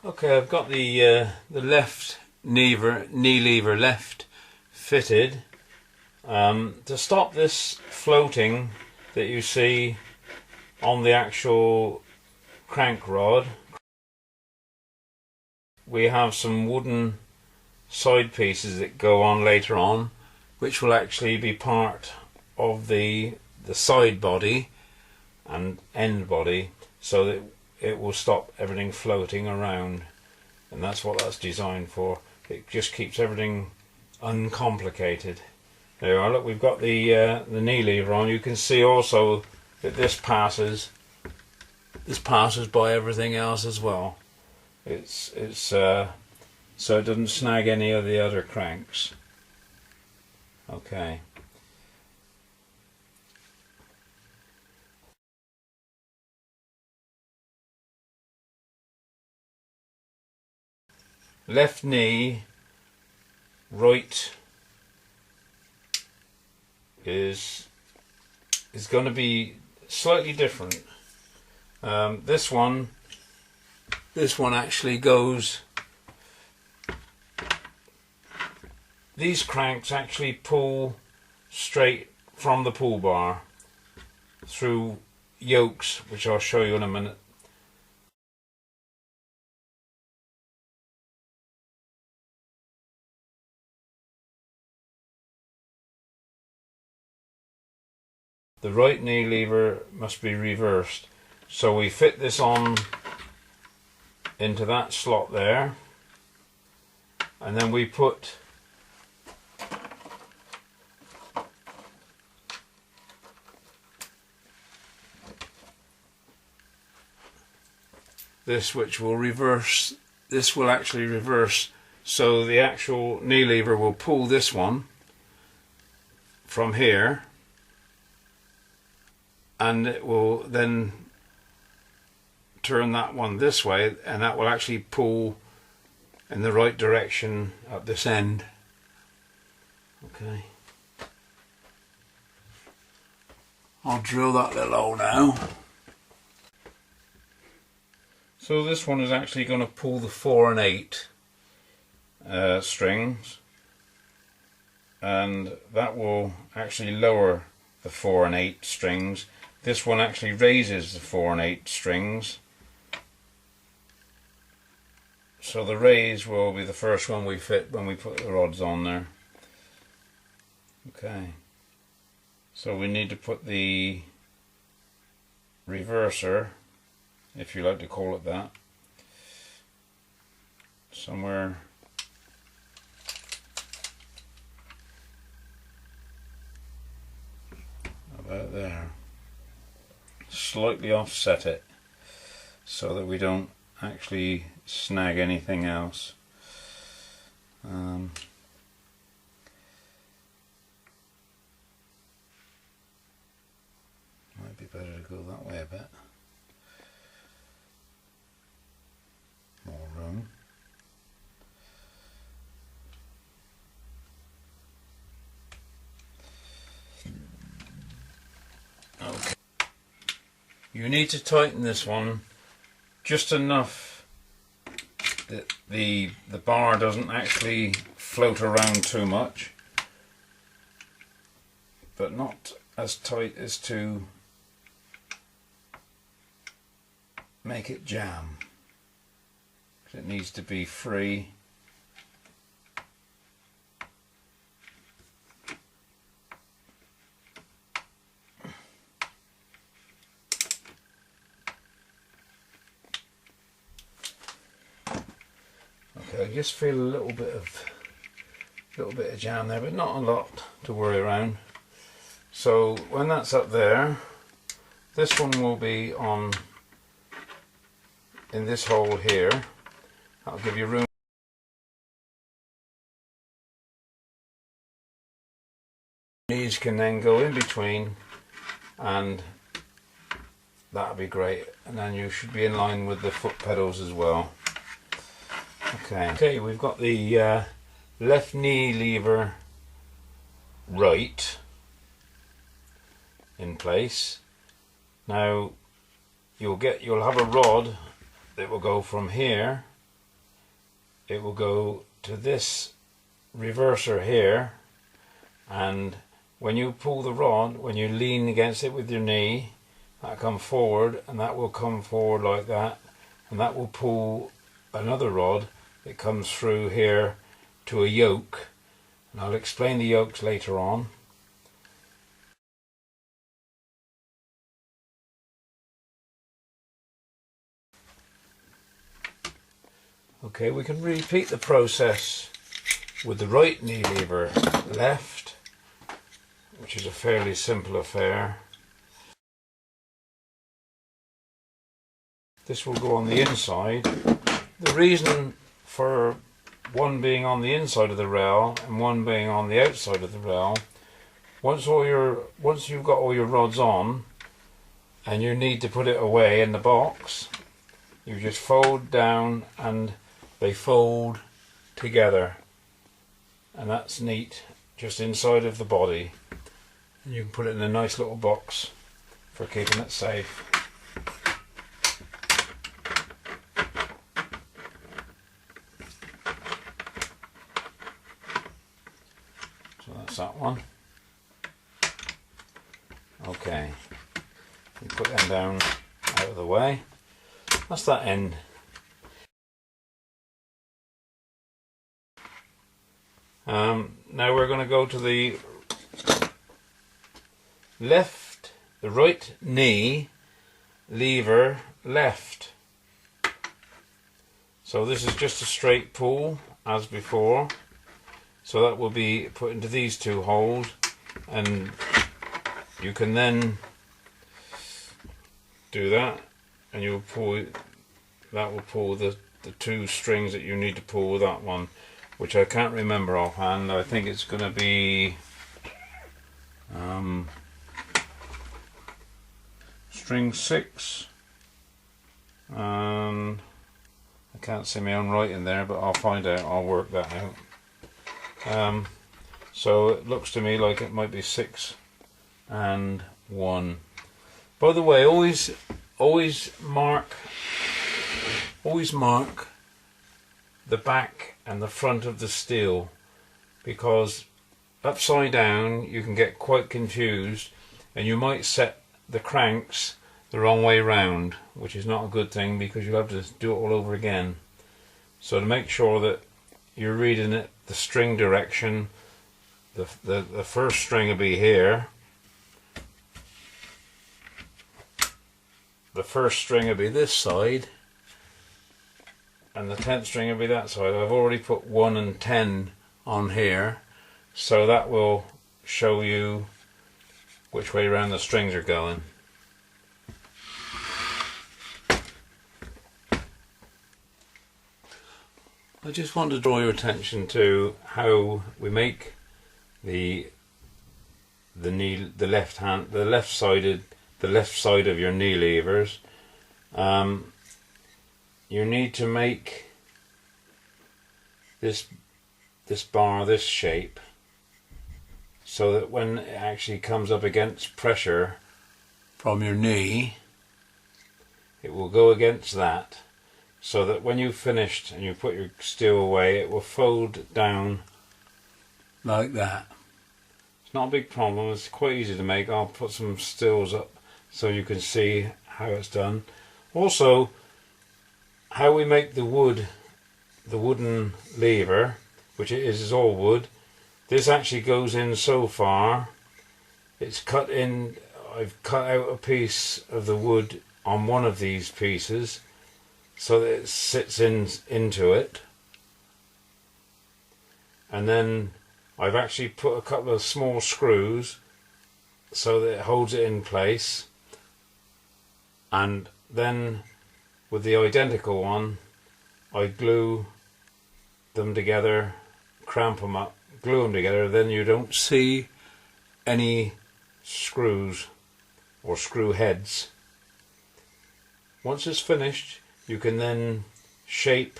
Okay, I've got the left knee lever left fitted. To stop this floating that you see on the actual crank rod, we have some wooden side pieces that go on later on, which will actually be part of the side body and end body, so that it will stop everything floating around, and that's what that's designed for. It just keeps everything uncomplicated. There you are. Look, we've got the knee lever on. You can see also that this passes by everything else as well. It's so it doesn't snag any of the other cranks. Okay. Left knee, right is going to be slightly different. This one actually goes. These cranks actually pull straight from the pull bar through yokes, which I'll show you in a minute. The right knee lever must be reversed, so we fit this on into that slot there, and then we put this, which will reverse. This will actually reverse, so the actual knee lever will pull this one from here, and it will then turn that one this way, and that will actually pull in the right direction at this end. Okay, I'll drill that little hole now. So this one is actually going to pull the 4 and 8 strings, and that will actually lower the 4 and 8 strings. This one actually raises the 4 and 8 strings, so the raise will be the first one we fit when we put the rods on there. Okay, so we need to put the reverser, if you like to call it that, somewhere about there. Slightly offset it so that we don't actually snag anything else. Might be better to go that way a bit. More room. Okay. You need to tighten this one just enough that the bar doesn't actually float around too much, but not as tight as to make it jam. It needs to be free. Okay, I just feel a little bit of jam there, but not a lot to worry around. So when that's up there, this one will be on in this hole here. That'll give you room. These can then go in between, and that'll be great. And then you should be in line with the foot pedals as well. Okay, we've got the left knee lever right in place. Now you'll have a rod that will go from here it will go to this reverser here, and when you pull the rod, when you lean against it with your knee, that comes forward, and that will come forward like that, and that will pull another rod that comes through here to a yoke, and I'll explain the yokes later on. Okay, we can repeat the process with the right knee lever left, which is a fairly simple affair. This will go on the inside. The reason for one being on the inside of the rail and one being on the outside of the rail, once you've got all your rods on and you need to put it away in the box, you just fold down and they fold together, and that's neat, just inside of the body, and you can put it in a nice little box for keeping it safe. So that's that one. Okay, you put them down out of the way. That's that end. Now we're going to go to the right knee lever left. So this is just a straight pull as before. So that will be put into these two holes, and you can then do that, and you'll pull. That will pull the two strings that you need to pull with that one, which I can't remember offhand. I think it's going to be string 6, and I can't see my own writing there, but I'll find out. I'll work that out. So it looks to me like it might be 6 and 1. By the way, always mark the back and the front of the steel, because upside down you can get quite confused and you might set the cranks the wrong way round, which is not a good thing because you'll have to do it all over again. So to make sure that you're reading it the string direction, the first string will be here, the first string will be this side, and the 10th string will be that side. I've already put 1 and 10 on here, so that will show you which way around the strings are going. I just want to draw your attention to how we make the left side of your knee levers. You need to make this bar this shape, so that when it actually comes up against pressure from your knee, it will go against that, so that when you've finished and you put your steel away, it will fold down like that. It's not a big problem, it's quite easy to make. I'll put some stills up so you can see how it's done. Also, how we make the wooden lever, which it is all wood. This actually goes in so far. It's cut in. I've cut out a piece of the wood on one of these pieces so that it sits into it, and then I've actually put a couple of small screws so that it holds it in place, and then with the identical one I glue them together, cramp them up, glue them together, then you don't see any screws or screw heads. Once it's finished, you can then shape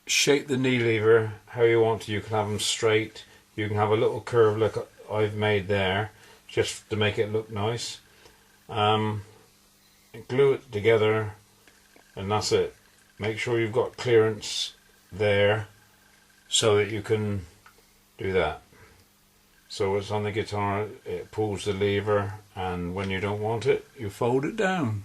the knee lever how you want to. You can have them straight, you can have a little curve like I've made there, just to make it look nice. Glue it together, and that's it. make sure you've got clearance there so that you can do that. So it's on the guitar, it pulls the lever, and when you don't want it, you fold it down.